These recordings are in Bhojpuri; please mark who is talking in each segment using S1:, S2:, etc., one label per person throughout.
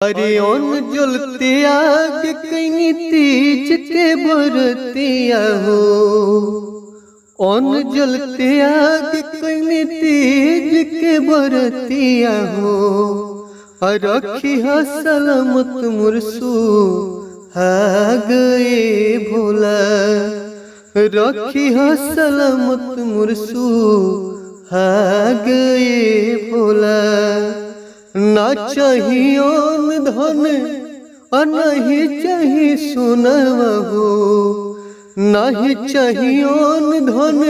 S1: अरे ओन जलते आग कहीं तीज के बरतिया हो। ओन जलते आग कहीं तीज के बरतिया हो। रखी सलामत मुरसू आ गए भोला। रखी सलामत मुरसू आ गए भोला। ना चाहिए धन और नहीं चाहिए सोनवा हो। नहीं चाहिए धन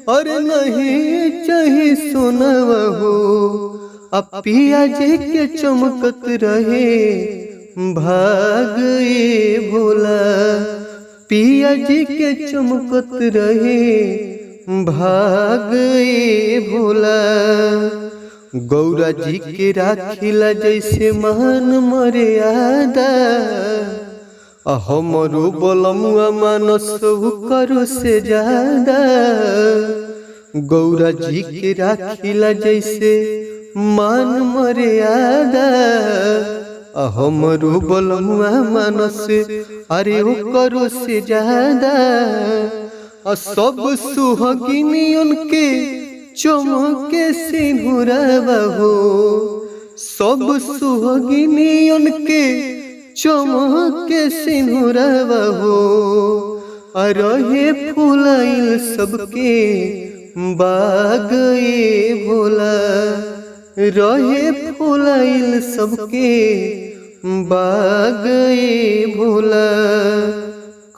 S1: और नहीं चाहिए सोनवा हो। अब पिया जी के चमकत रहे भागे भोला। पिया जी के चमकत रहे भागे भोला। गौरा जी के राखिला जैसे मान मर्यादा। हमरो बलमुआ मानस करो से ज्यादा। गौरा जी के राखिला जैसे मान मर्यादा। हमरो बलमुआ मानस अरे वो करो से ज्यादा। सब सुहागिनी उनके चमके सिंदूरवा हो। सब सुहागिनी उनके चमके सिंदूरवा हो। रहे फुलाइल सबके बाग ये भोला। रहे फुलाइल सबके बाग ये भोला।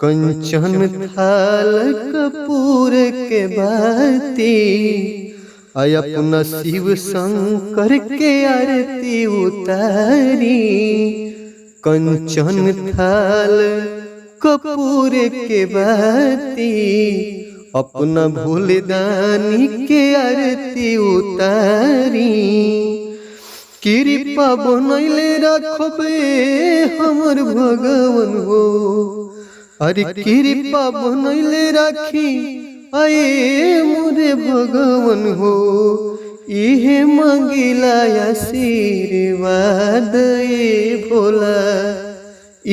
S1: कंचन थाल कपूर के बाती आय अपना शिव शंकर के आरती उतारी। कंचन थाल कपूर के बाती अपना भोलेदानी के आरती उतारी। कृपा बनैले रखबे हमर भगवान हो। अरे कृपा बनैले राखी आए मोरे भगवान हो। इहे मांगिला आशीर्वाद ये भोला।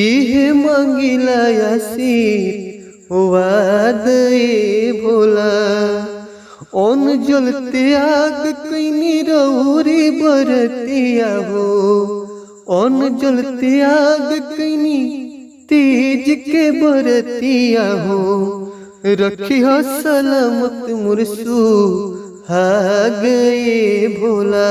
S1: इहे मांगिला आशीर्वाद ये भोला। ओन जलते आग कहीं रौरी बरतिया हो। ओन जलते आग कहीं तीज के बरतिया हो। रखी सलामत मुरसू आ गए भोला।